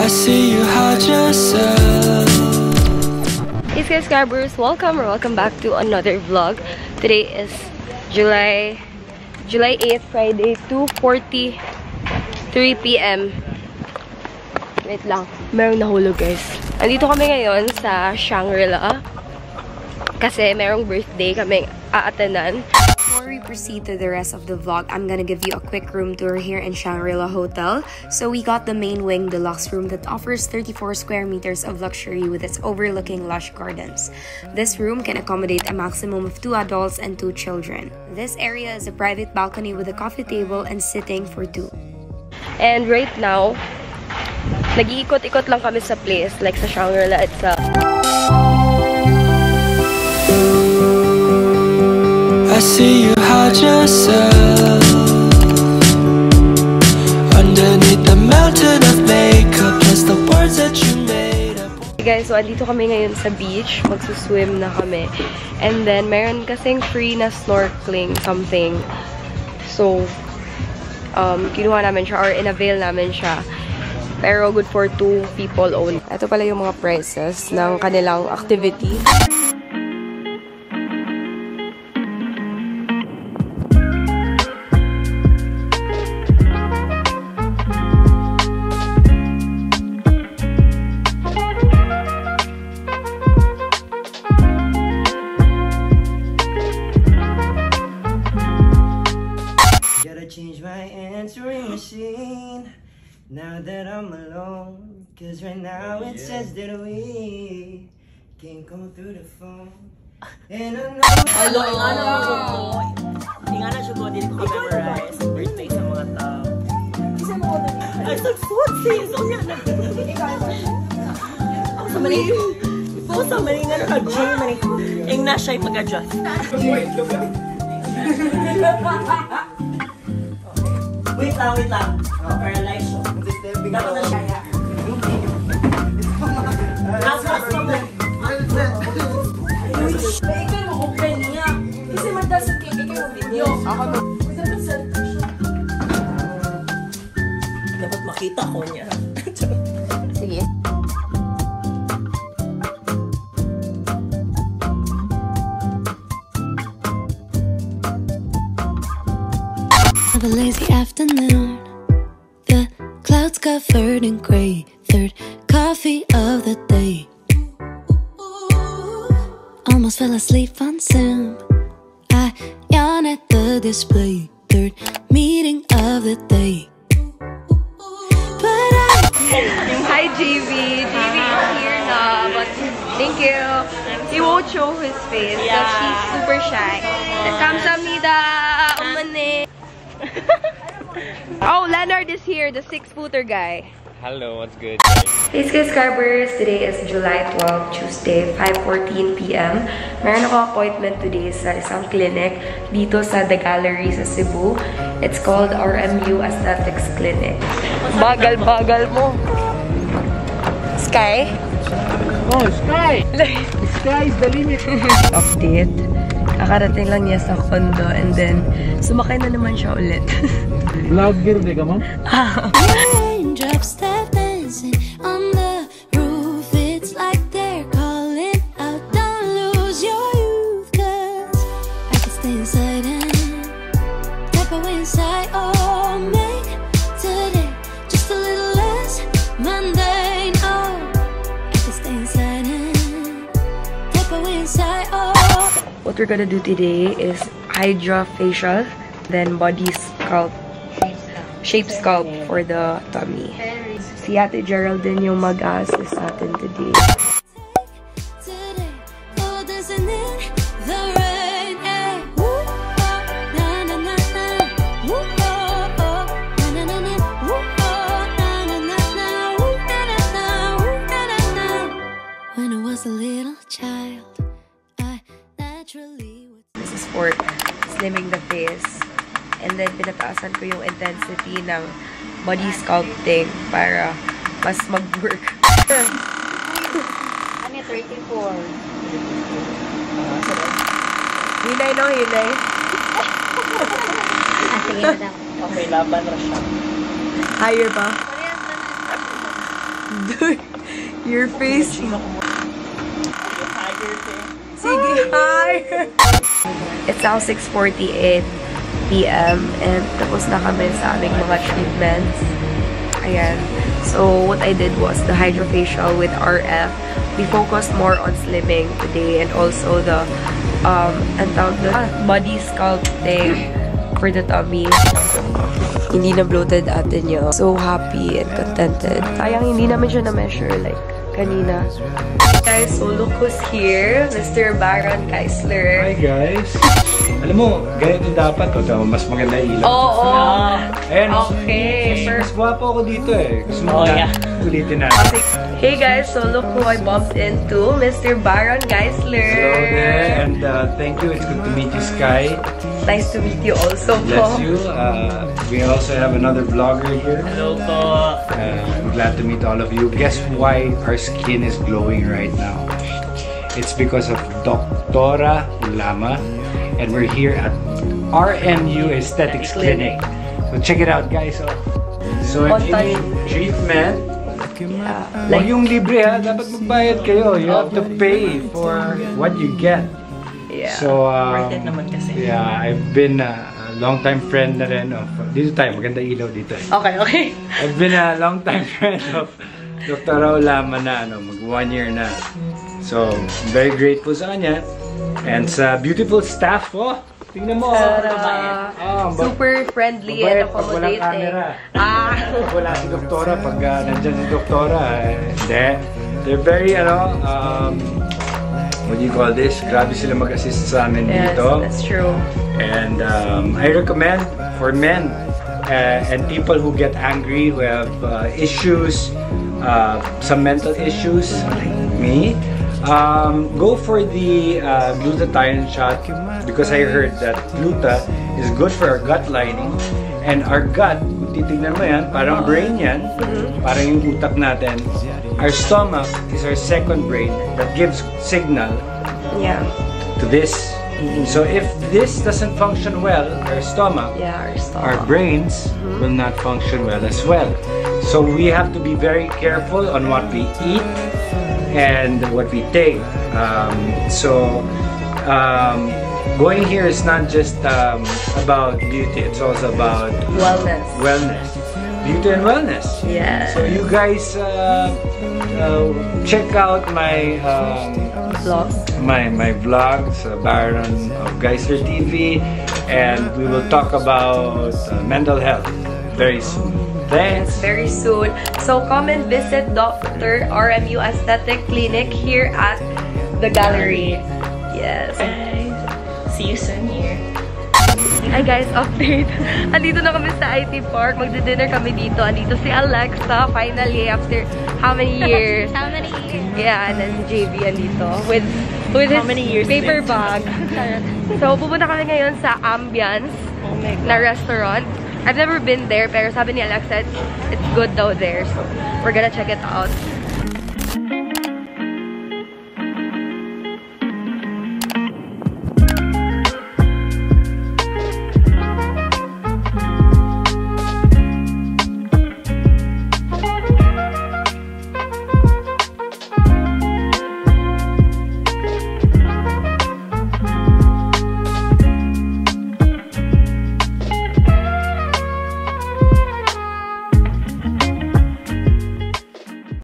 I see you hide yourself. Hey subscribers, welcome back to another vlog. Today is July 8th, Friday, 2:43 PM. Wait lang, merong nahulog guys. Andito kami ngayon sa Shangri-La kasi merong birthday kami aatenan. Before we proceed to the rest of the vlog, I'm gonna give you a quick room tour here in Shangri-La Hotel. So we got the main wing deluxe room that offers 34 square meters of luxury with its overlooking lush gardens. This room can accommodate a maximum of 2 adults and 2 children. This area is a private balcony with a coffee table and sitting for 2. And right now, nag-iikot-ikot lang kami sa place, like sa Shangri-La itself. I see you hide yourself underneath the mountain of makeup. Just the words that you made up. Hey guys, so andito kami ngayon sa beach. Magsuswim na kami. And then, meron kasing free na snorkeling something. So, kinuha namin siya or in-avail namin siya. Pero good for 2 people only. Ito pala yung mga prices ng kanilang activity. Change my answering machine now that I'm alone, cause right now it says that we can't go through the phone. And I know hello, hindi nga na siya ko din ko memorize birthday sa mga tao. Isa mo ko doon. Ay, suksot sis! O nga na. Ako sa mali. Ito sa mali nga naka-gym. Yung na siya'y mag-adjust. Wait lang. Paralyze siya. Dapat na siya. Last moment. Ikaw mo open niya. Kasi magdasal kayo yung video. Dapat makita ko niya. Sige. Of a lazy afternoon, the clouds covered in gray. Third coffee of the day. Almost fell asleep on Zoom. I yawn at the display. Third meeting of the day. But Hi JV. JV is here na, but thank you. He won't show his face because she's super shy. Kamsahamnida. Umane. Oh, Leonard is here, the 6-footer guy. Hello, what's good? Hey subscribers, today is July 12, Tuesday, 5:14 PM. Meron ako appointment today sa isang clinic dito sa The Gallery sa Cebu. It's called RMU Aesthetics Clinic. Bagal-bagal mo. Sky? Oh, Sky! Sky is the limit! Update. Kakarating lang niya sa condo and then sumakay na naman siya ulit. Vlogger di ka, ma'am? raindrops start dancing on the roof. It's like they're calling out, don't lose your youth. Cause I can stay inside and tap away inside. Oh, make today just a little less mundane. Oh, I can stay inside and tap away inside. Oh. What we're gonna do today is Hydra facial, then body sculpt, shape sculpt for the tummy. Si Ate Geraldine yung mag-assist sa atin today. When I was a little child, I naturally would. This is for slimming the face. And then, pinataasan ko yung intensity ng body sculpting para mas mag-work. Ano 34? Hinay no, hinay. Sige, madam. Okay, laban na siya. Higher ba? Dude, your face. Sige, hi! It's now 6:48 p.m. and tapos na kami sa aming mga treatments. Ayan. So, what I did was the hydrofacial with RF. We focused more on slimming today and also the body sculpting for the tummy. Hindi na bloated atin yun. So happy and contented. Sayang hindi namin siya na-measure like kanina. Guys, so look who's here. Mr. Baron Geisler. Hi guys! Alam mo, ganito dapat. O, mas maganda ilaw. Oo. Ayan. Okay. Mas gwapo ako dito eh. Gusto mo ulitin natin. Hey guys, so look who I bumped into. Mr. Baron Geisler. Hello there. And thank you. It's good to meet you, Sky. Nice to meet you also, Bless you. We also have another vlogger here. Hello po. I'm glad to meet all of you. Guess why our skin is glowing right now? It's because of Dr. Ulama, and we're here at RMU Aesthetics Clinic. So check it out, guys. So if you need treatment, like yung libre ha, dapat magbayad kayo. You have to pay for what you get. Yeah. So Worth it naman kasi. yeah, I've been a long-time friend na rin of dito tayo, maganda ilaw dito. Okay, okay. I've been a long-time friend of Dr. Ulama na mag 1 year na. So, very grateful sa kanya. And sa beautiful staff ko. Tingnan mo. Super friendly and accommodating. Pag walang camera. Pag wala si Doktora, pag nandyan si Doktora, hindi. They're very, what do you call this? Grabe sila mag-assist sa amin dito. Yes, that's true. And I recommend for men and people who get angry, who have issues, some mental issues like me, go for the glutathione shot because I heard that gluta is good for our gut lining. And our gut, kung titignan mo yan, parang brain yan, parang yung utak natin. Our stomach is our second brain that gives signal to this. So if this doesn't function well, our stomach, our brains will not function well as well. So we have to be very careful on what we eat and what we take. Going here is not just about beauty, it's also about wellness. Beauty and wellness. Yeah. So you guys check out my Vlogs. my vlogs, Baron of Geisler TV, and we will talk about mental health very soon. Thanks. Very soon. So come and visit Dr. RMU Aesthetic Clinic here at the gallery. Yes. See you soon here. Hi guys, update. Andito na kami sa IT Park. Magdi-dinner kami dito. Andito si Alexa, finally, after how many years? How many years? Yeah, and then si JV andito with his paper bag. So, pupunta kami ngayon sa Ambience na restaurant. I've never been there, pero sabi ni Alexa, it's good daw there. So, we're gonna check it out.